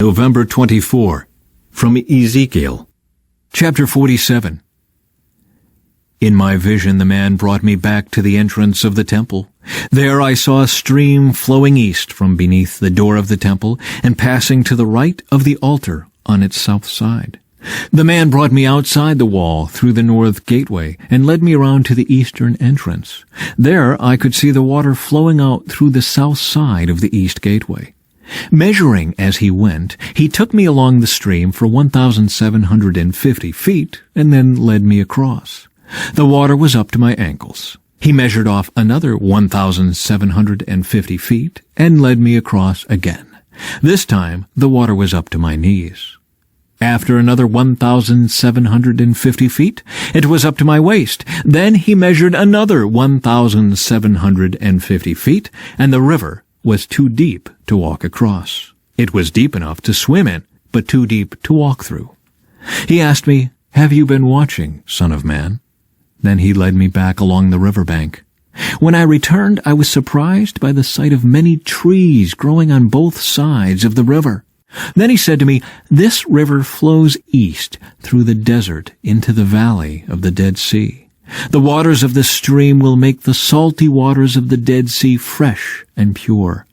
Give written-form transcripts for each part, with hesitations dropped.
November 24, from Ezekiel, chapter 47. In my vision the man brought me back to the entrance of the temple. There I saw a stream flowing east from beneath the door of the temple and passing to the right of the altar on its south side. The man brought me outside the wall through the north gateway and led me around to the eastern entrance. There I could see the water flowing out through the south side of the east gateway. Measuring as he went, he took me along the stream for 1,750 feet and then led me across. The water was up to my ankles. He measured off another 1,750 feet and led me across again. This time the water was up to my knees. After another 1,750 feet, it was up to my waist. Then he measured another 1,750 feet, and the river was too deep to walk across. It was deep enough to swim in, but too deep to walk through. He asked me, "Have you been watching, son of man?" Then he led me back along the river bank. When I returned, I was surprised by the sight of many trees growing on both sides of the river. Then he said to me, "This river flows east through the desert into the valley of the Dead Sea. The waters of this stream will make the salty waters of the Dead Sea fresh and pure.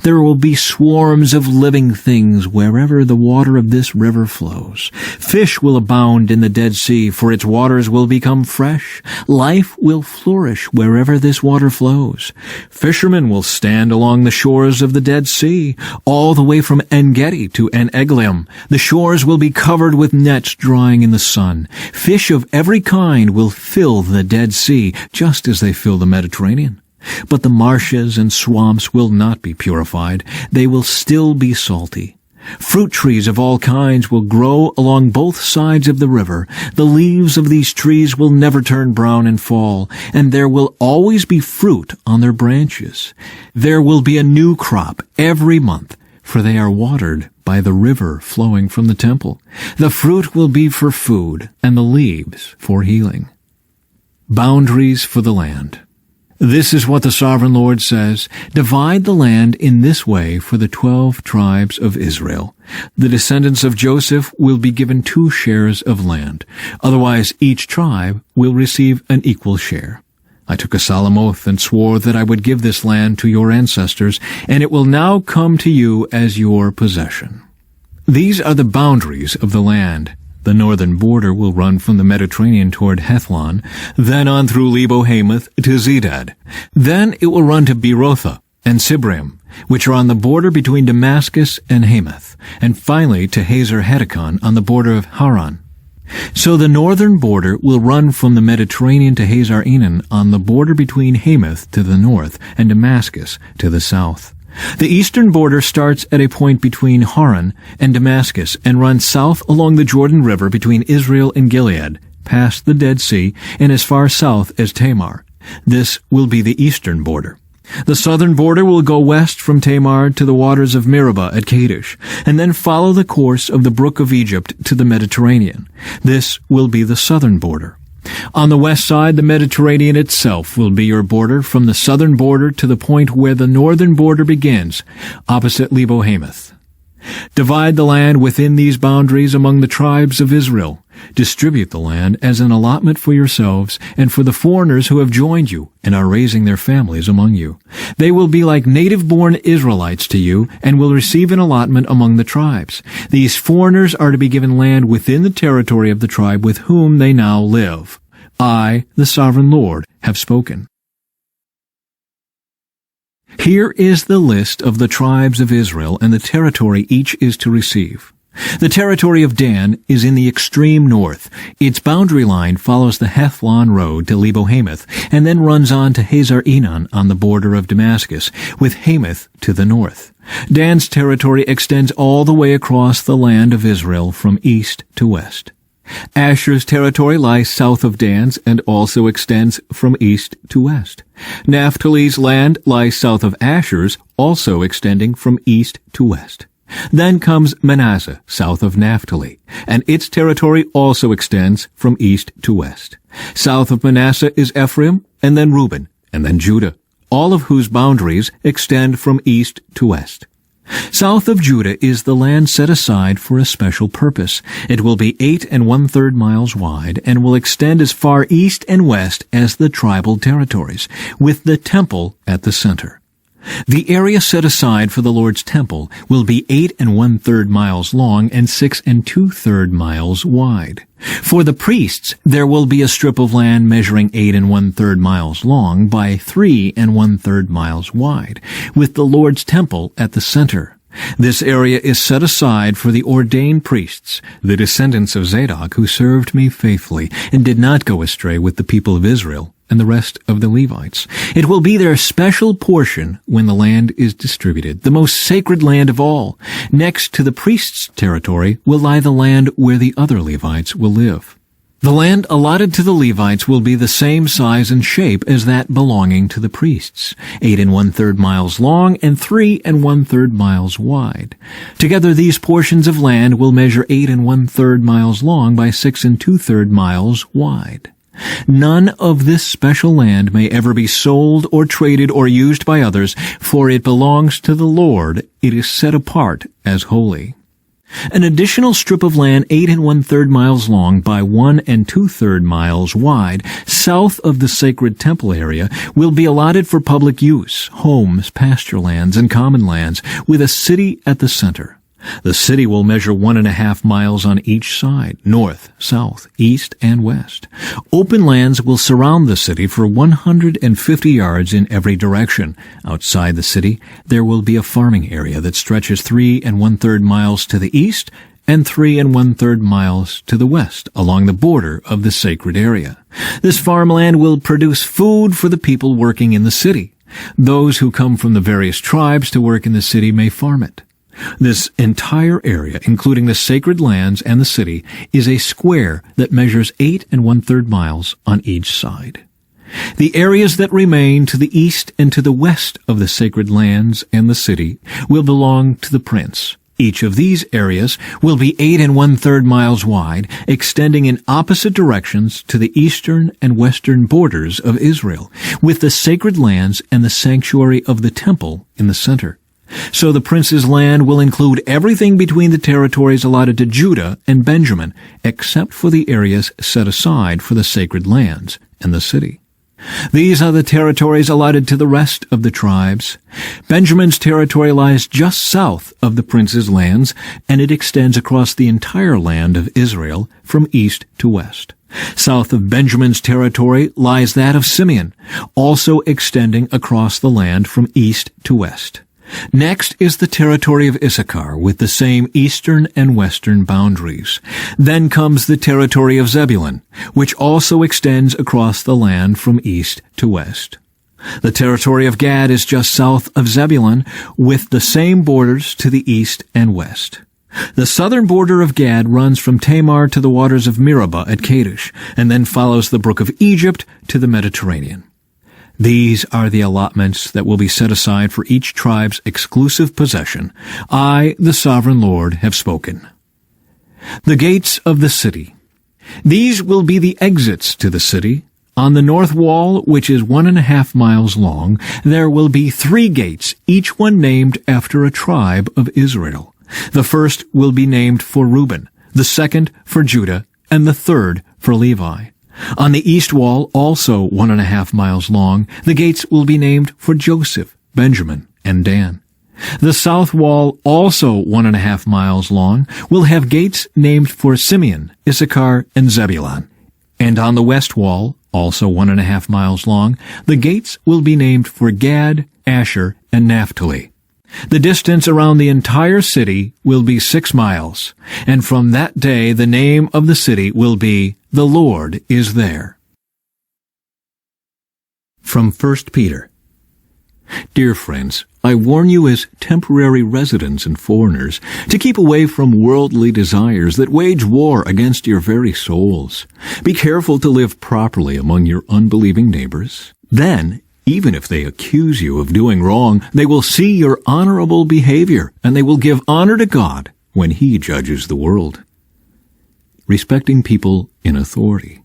There will be swarms of living things wherever the water of this river flows. Fish will abound in the Dead Sea, for its waters will become fresh. Life will flourish wherever this water flows. Fishermen will stand along the shores of the Dead Sea, all the way from En-Gedi to En-Eglaim. The shores will be covered with nets drying in the sun. Fish of every kind will fill the Dead Sea, just as they fill the Mediterranean. But the marshes and swamps will not be purified. They will still be salty. Fruit trees of all kinds will grow along both sides of the river. The leaves of these trees will never turn brown and fall, and there will always be fruit on their branches. There will be a new crop every month, for they are watered by the river flowing from the temple. The fruit will be for food, and the leaves for healing." Boundaries for the land. This is what the Sovereign Lord says: "Divide the land in this way for the 12 tribes of Israel. The descendants of Joseph will be given 2 shares of land. Otherwise each tribe will receive an equal share. I took a solemn oath and swore that I would give this land to your ancestors, and it will now come to you as your possession." These are the boundaries of the land. The northern border will run from the Mediterranean toward Hethlon, then on through Lebo-Hamath to Zedad. Then it will run to Berothah and Sibrim, which are on the border between Damascus and Hamath, and finally to Hazar-Hatticon on the border of Haran. So the northern border will run from the Mediterranean to Hazar-Enan on the border between Hamath to the north and Damascus to the south. The eastern border starts at a point between Haran and Damascus and runs south along the Jordan River between Israel and Gilead, past the Dead Sea, and as far south as Tamar. This will be the eastern border. The southern border will go west from Tamar to the waters of Meribah at Kadesh, and then follow the course of the brook of Egypt to the Mediterranean. This will be the southern border. On the west side, the Mediterranean itself will be your border from the southern border to the point where the northern border begins, opposite Lebo-Hamath. Divide the land within these boundaries among the tribes of Israel. Distribute the land as an allotment for yourselves and for the foreigners who have joined you and are raising their families among you. They will be like native-born Israelites to you and will receive an allotment among the tribes. These foreigners are to be given land within the territory of the tribe with whom they now live. I, the Sovereign Lord, have spoken. Here is the list of the tribes of Israel and the territory each is to receive. The territory of Dan is in the extreme north. Its boundary line follows the Hethlon road to Lebo-Hamath and then runs on to Hazar-Enan on the border of Damascus, with Hamath to the north. Dan's territory extends all the way across the land of Israel from east to west. Asher's territory lies south of Dan's and also extends from east to west. Naphtali's land lies south of Asher's, also extending from east to west. Then comes Manasseh, south of Naphtali, and its territory also extends from east to west. South of Manasseh is Ephraim, and then Reuben, and then Judah, all of whose boundaries extend from east to west. South of Judah is the land set aside for a special purpose. It will be 8 1/3 miles wide and will extend as far east and west as the tribal territories, with the temple at the center. The area set aside for the Lord's temple will be 8 1/3 miles long and 6 2/3 miles wide. For the priests, there will be a strip of land measuring 8 1/3 miles long by 3 1/3 miles wide, with the Lord's temple at the center. This area is set aside for the ordained priests, the descendants of Zadok, who served me faithfully and did not go astray with the people of Israel and the rest of the Levites. It will be their special portion when the land is distributed, the most sacred land of all. Next to the priest's territory will lie the land where the other Levites will live. The land allotted to the Levites will be the same size and shape as that belonging to the priests, 8 1/3 miles long and 3 1/3 miles wide. Together these portions of land will measure 8 1/3 miles long by 6 2/3 miles wide. None of this special land may ever be sold or traded or used by others, for it belongs to the Lord. It is set apart as holy. An additional strip of land 8 1/3 miles long by 1 2/3 miles wide south of the sacred temple area will be allotted for public use, homes, pasture lands, and common lands, with a city at the center. The city will measure 1.5 miles on each side, north, south, east, and west. Open lands will surround the city for 150 yards in every direction. Outside the city, there will be a farming area that stretches 3 1/3 miles to the east and 3 1/3 miles to the west along the border of the sacred area. This farmland will produce food for the people working in the city. Those who come from the various tribes to work in the city may farm it. This entire area, including the sacred lands and the city, is a square that measures 8 1/3 miles on each side. The areas that remain to the east and to the west of the sacred lands and the city will belong to the prince. Each of these areas will be 8 1/3 miles wide, extending in opposite directions to the eastern and western borders of Israel, with the sacred lands and the sanctuary of the temple in the center. So the prince's land will include everything between the territories allotted to Judah and Benjamin, except for the areas set aside for the sacred lands and the city. These are the territories allotted to the rest of the tribes. Benjamin's territory lies just south of the prince's lands, and it extends across the entire land of Israel from east to west. South of Benjamin's territory lies that of Simeon, also extending across the land from east to west. Next is the territory of Issachar, with the same eastern and western boundaries. Then comes the territory of Zebulun, which also extends across the land from east to west. The territory of Gad is just south of Zebulun, with the same borders to the east and west. The southern border of Gad runs from Tamar to the waters of Meribah at Kadesh, and then follows the brook of Egypt to the Mediterranean. These are the allotments that will be set aside for each tribe's exclusive possession. I, the sovereign Lord, have spoken. The gates of the city. These will be the exits to the city. On the north wall, which is 1.5 miles long, there will be 3 gates, each one named after a tribe of Israel. The first will be named for Reuben, the second for Judah, and the third for Levi. On the east wall, also 1.5 miles long, the gates will be named for Joseph, Benjamin, and Dan. The south wall, also 1.5 miles long, will have gates named for Simeon, Issachar, and Zebulun. And on the west wall, also 1.5 miles long, the gates will be named for Gad, Asher, and Naphtali. The distance around the entire city will be 6 miles, and from that day the name of the city will be, "The Lord is there." From 1 Peter. Dear friends, I warn you as temporary residents and foreigners to keep away from worldly desires that wage war against your very souls. Be careful to live properly among your unbelieving neighbors. Then, even if they accuse you of doing wrong, they will see your honorable behavior, and they will give honor to God when He judges the world. Respecting people in authority.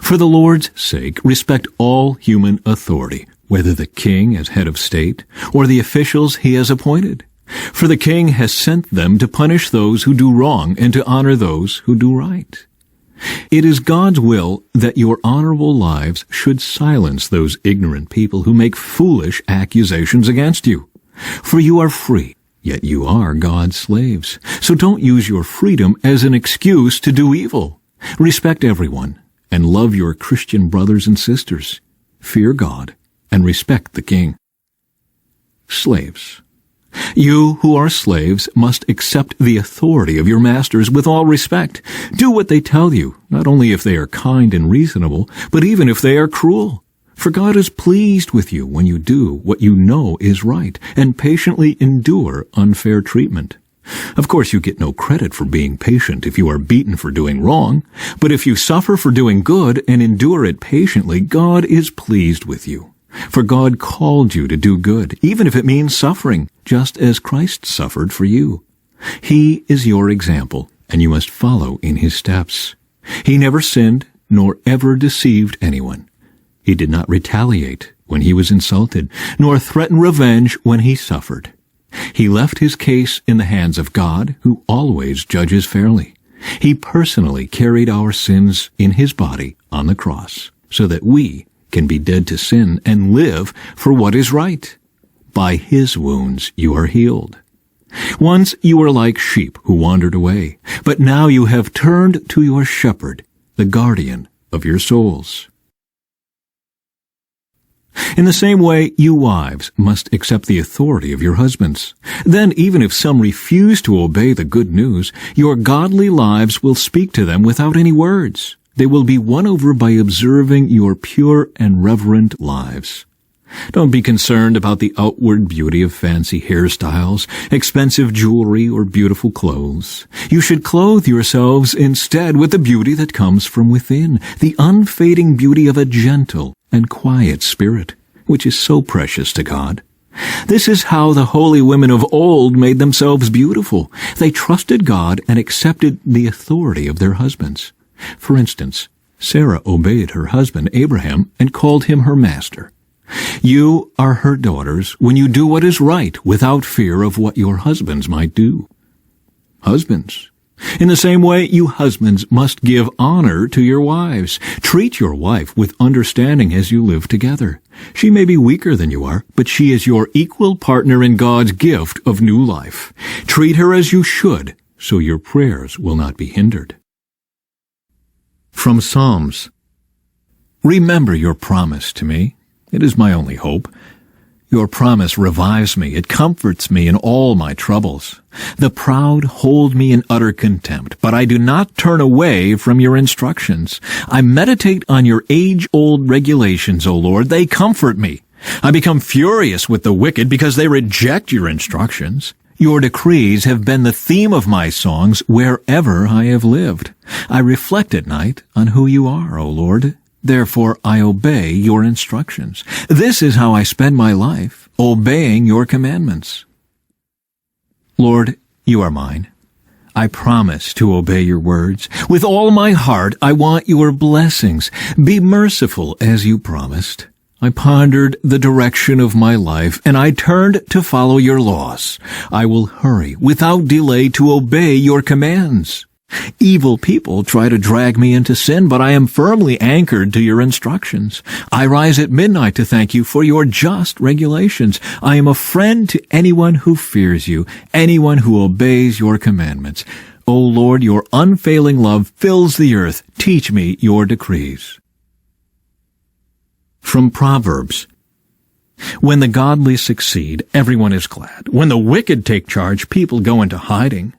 For the Lord's sake, respect all human authority, whether the king as head of state or the officials he has appointed. For the king has sent them to punish those who do wrong and to honor those who do right. It is God's will that your honorable lives should silence those ignorant people who make foolish accusations against you. For you are free, yet you are God's slaves. So don't use your freedom as an excuse to do evil. Respect everyone and love your Christian brothers and sisters. Fear God and respect the king. Slaves. You who are slaves must accept the authority of your masters with all respect. Do what they tell you, not only if they are kind and reasonable, but even if they are cruel. For God is pleased with you when you do what you know is right and patiently endure unfair treatment. Of course, you get no credit for being patient if you are beaten for doing wrong, but if you suffer for doing good and endure it patiently, God is pleased with you. For God called you to do good, even if it means suffering, just as Christ suffered for you. He is your example, and you must follow in his steps. He never sinned, nor ever deceived anyone. He did not retaliate when he was insulted, nor threaten revenge when he suffered. He left his case in the hands of God, who always judges fairly. He personally carried our sins in his body on the cross, so that we can be dead to sin and live for what is right. By his wounds you are healed. Once you were like sheep who wandered away, but now you have turned to your shepherd, the guardian of your souls. In the same way, you wives must accept the authority of your husbands. Then, even if some refuse to obey the good news, your godly lives will speak to them without any words. They will be won over by observing your pure and reverent lives. Don't be concerned about the outward beauty of fancy hairstyles, expensive jewelry, or beautiful clothes. You should clothe yourselves instead with the beauty that comes from within, the unfading beauty of a gentle and quiet spirit, which is so precious to God. This is how the holy women of old made themselves beautiful. They trusted God and accepted the authority of their husbands. For instance, Sarah obeyed her husband Abraham and called him her master. You are her daughters when you do what is right without fear of what your husbands might do. Husbands, in the same way, you husbands must give honor to your wives. Treat your wife with understanding as you live together. She may be weaker than you are, but she is your equal partner in God's gift of new life. Treat her as you should, so your prayers will not be hindered. From Psalms. Remember your promise to me. It is my only hope. Your promise revives me. It comforts me in all my troubles. The proud hold me in utter contempt, but I do not turn away from your instructions. I meditate on your age-old regulations, O Lord. They comfort me. I become furious with the wicked because they reject your instructions. Your decrees have been the theme of my songs wherever I have lived. I reflect at night on who you are, O Lord. Therefore I obey your instructions. This is how I spend my life, obeying your commandments. Lord, you are mine. I promise to obey your words. With all my heart, I want your blessings. Be merciful as you promised. I pondered the direction of my life, and I turned to follow your laws. I will hurry without delay to obey your commands. Evil people try to drag me into sin, but I am firmly anchored to your instructions. I rise at midnight to thank you for your just regulations. I am a friend to anyone who fears you, anyone who obeys your commandments. O Lord, your unfailing love fills the earth. Teach me your decrees. From Proverbs. When the godly succeed, everyone is glad. When the wicked take charge, people go into hiding.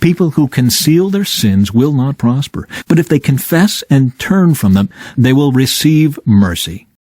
People who conceal their sins will not prosper, but if they confess and turn from them, they will receive mercy.